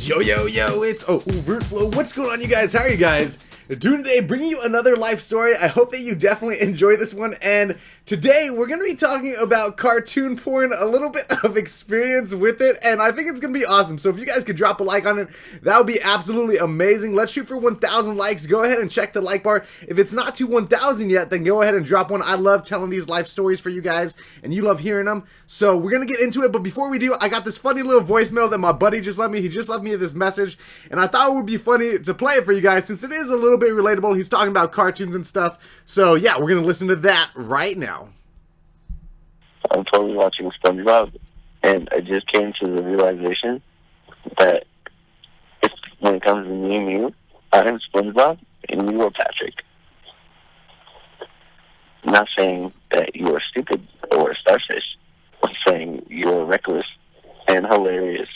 Yo, yo, yo, it's overtflow. What's going on, you guys? How are you guys doing today? Bringing you another life story. I hope that you definitely enjoy this one. And today we're going to be talking about cartoon porn, a little bit of experience with it, and I think it's going to be awesome. So if you guys could drop a like on it, that would be absolutely amazing. Let's shoot for 1,000 likes. Go ahead and check the like bar. If it's not to 1,000 yet, then go ahead and drop one. I love telling these life stories for you guys, and you love hearing them. So we're going to get into it, but before we do, I got this funny little voicemail that my buddy just left me. He just left me this message, and I thought it would be funny to play it for you guys since it is a little bit relatable. He's talking about cartoons and stuff. So yeah, we're going to listen to that right now. I'm totally watching SpongeBob, and I just came to the realization that when it comes to me and you, I'm SpongeBob, and you are Patrick. I'm not saying that you are stupid or a starfish. I'm saying you're reckless and hilarious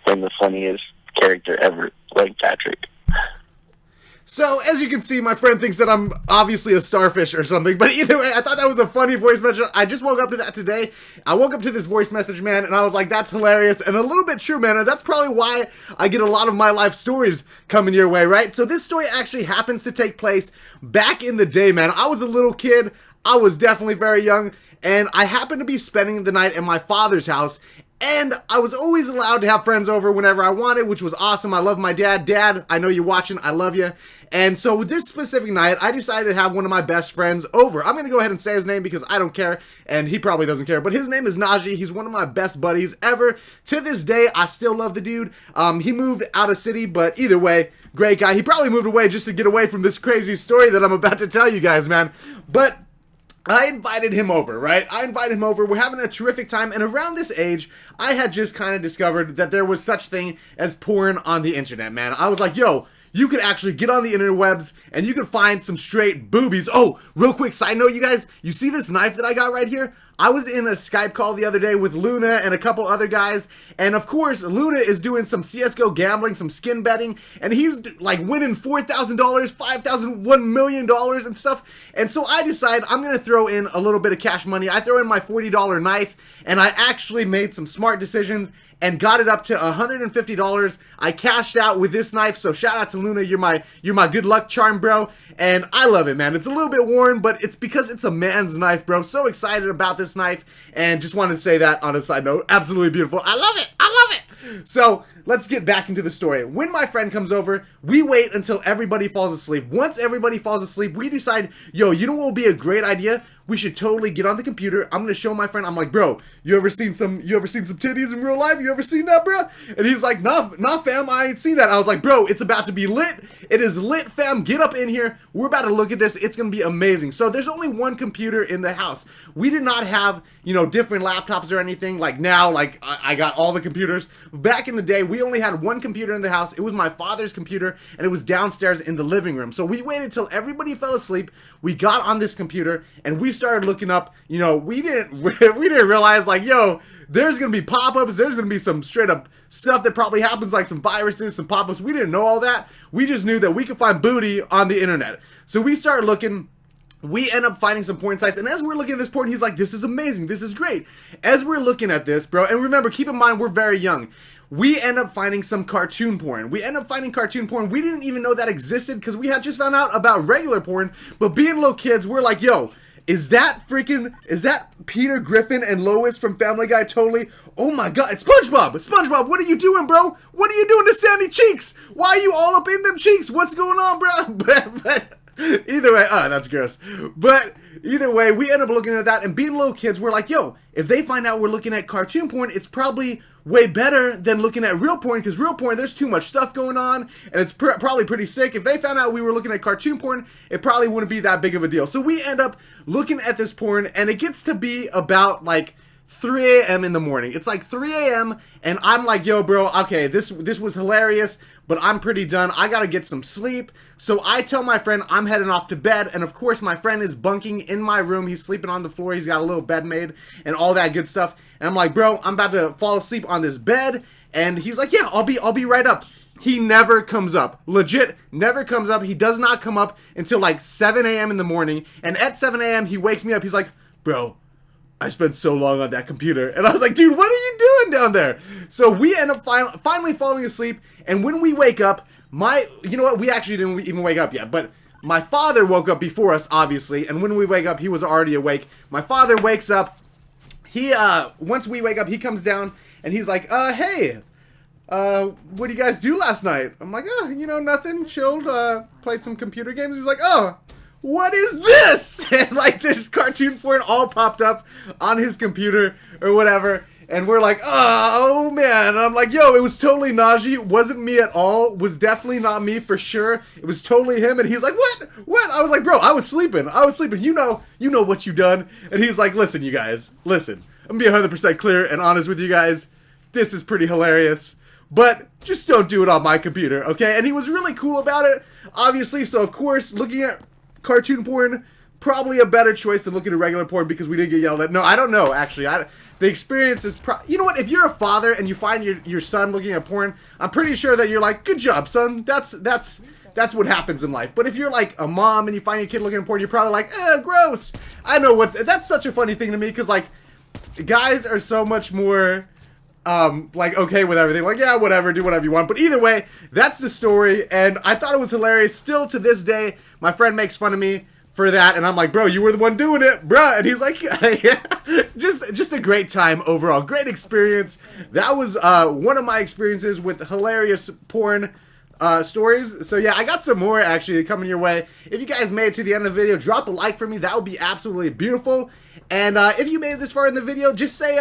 and the funniest character ever, like Patrick. So, as you can see, my friend thinks that I'm obviously a starfish or something, but either way, I thought that was a funny voice message. I just woke up to that today. I woke up to this voice message, man, and I was like, that's hilarious, and a little bit true, man, and that's probably why I get a lot of my life stories coming your way, right? So this story actually happens to take place back in the day, man. I was a little kid. I was definitely very young, and I happened to be spending the night at my father's house, and I was always allowed to have friends over whenever I wanted, which was awesome. I love my dad. Dad, I know you're watching. I love you. And so with this specific night, I decided to have one of my best friends over. I'm going to go ahead and say his name because I don't care, and he probably doesn't care. But his name is Najee. He's one of my best buddies ever. To this day, I still love the dude. He moved out of city, but either way, great guy. He probably moved away just to get away from this crazy story that I'm about to tell you guys, man. But I invited him over, right? We're having a terrific time. And around this age, I had just kind of discovered that there was such thing as porn on the internet, man. I was like, yo, you could actually get on the interwebs and you could find some straight boobies. Oh, real quick side note, you guys, you see this knife that I got right here? I was in a Skype call the other day with Luna and a couple other guys, and of course, Luna is doing some CSGO gambling, some skin betting, and he's like winning $4,000, $5,000, $1 million and stuff, and so I decide I'm going to throw in a little bit of cash money. I throw in my $40 knife, and I actually made some smart decisions and got it up to $150. I cashed out with this knife, so shout out to Luna. You're my good luck charm, bro. And I love it, man. It's a little bit worn, but it's because it's a man's knife, bro. So excited about this knife, and just wanted to say that on a side note. Absolutely beautiful. I love it. I love it. So let's get back into the story. When my friend comes over, we wait until everybody falls asleep. Once everybody falls asleep, we decide, yo, you know what would be a great idea? We should totally get on the computer. I'm gonna show my friend. I'm like, bro, you ever seen some titties in real life? You ever seen that, bro? And he's like, nah, fam, I ain't seen that. I was like, bro, it's about to be lit. It is lit, fam. Get up in here. We're about to look at this. It's gonna be amazing. So there's only one computer in the house. We did not have, different laptops or anything. Like now, like I got all the computers. Back in the day, we only had one computer in the house. It was my father's computer, and it was downstairs in the living room. So we waited till everybody fell asleep. We got on this computer, and we started looking up. We didn't realize, like, yo, there's gonna be pop-ups. There's gonna be some straight up stuff that probably happens, like some viruses, some pop-ups. We didn't know all that. We just knew that we could find booty on the internet. So we started looking. We end up finding some porn sites, and as we're looking at this porn, he's like, this is amazing, this is great. As we're looking at this, bro, and remember, keep in mind, we're very young. We end up finding some cartoon porn. We didn't even know that existed because we had just found out about regular porn, but being little kids, we're like, yo, is that Peter Griffin and Lois from Family Guy totally? Oh my god, it's SpongeBob! SpongeBob, what are you doing, bro? What are you doing to Sandy Cheeks? Why are you all up in them cheeks? What's going on, bro? Either way, that's gross. But either way, we end up looking at that, and being little kids, we're like, yo, if they find out we're looking at cartoon porn, it's probably way better than looking at real porn, because real porn, there's too much stuff going on, and it's probably pretty sick. If they found out we were looking at cartoon porn, it probably wouldn't be that big of a deal. So we end up looking at this porn, and it gets to be about, like, 3 a.m. in the morning. It's like 3 a.m. and I'm like, yo, bro, okay, this was hilarious, but I'm pretty done. I gotta get some sleep. So I tell my friend I'm heading off to bed, and of course my friend is bunking in my room. He's sleeping on the floor. He's got a little bed made and all that good stuff. And I'm like, bro, I'm about to fall asleep on this bed. And he's like, yeah, I'll be right up. He never comes up. Legit, never comes up. He does not come up until like 7 a.m. in the morning. And at 7 a.m. he wakes me up. He's like, bro, I spent so long on that computer. And I was like, dude, what are you doing down there? So we end up finally falling asleep. And when we wake up, you know what? We actually didn't even wake up yet. But my father woke up before us, obviously. And when we wake up, he was already awake. My father wakes up. Once we wake up, he comes down and he's like, hey, what did you guys do last night? I'm like, oh, you know, nothing, chilled, played some computer games. He's like, oh, what is this? And like this cartoon porn all popped up on his computer or whatever. And we're like, oh man. And I'm like, yo, it was totally Najee. Wasn't me at all. Was definitely not me for sure. It was totally him. And he's like, what? I was like, bro, I was sleeping. You know what you done. And he's like, listen, you guys, listen. I'm gonna be 100% clear and honest with you guys. This is pretty hilarious. But just don't do it on my computer, okay? And he was really cool about it, obviously. So, of course, looking at cartoon porn, probably a better choice than looking at regular porn because we didn't get yelled at. No, I don't know, actually. The experience is... You know what? If you're a father and you find your son looking at porn, I'm pretty sure that you're like, good job, son. That's what happens in life. But if you're like a mom and you find your kid looking at porn, you're probably like, gross. I know what... That's such a funny thing to me because, like, guys are so much more... like, okay with everything. Like, yeah, whatever, do whatever you want. But either way, that's the story, and I thought it was hilarious. Still, to this day, my friend makes fun of me for that, and I'm like, bro, you were the one doing it, bruh. And he's like, yeah. Just a great time overall. Great experience. That was one of my experiences with hilarious porn stories. So yeah, I got some more actually coming your way. If you guys made it to the end of the video, drop a like for me. That would be absolutely beautiful. And if you made it this far in the video, just say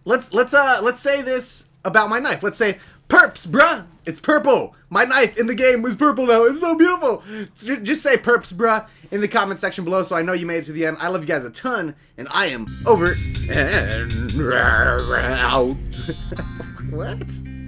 let's say this about my knife. Let's say, perps, bruh. It's purple. My knife in the game was purple now. It's so beautiful. So just say perps, bruh, in the comment section below so I know you made it to the end. I love you guys a ton, and I am over and out. What?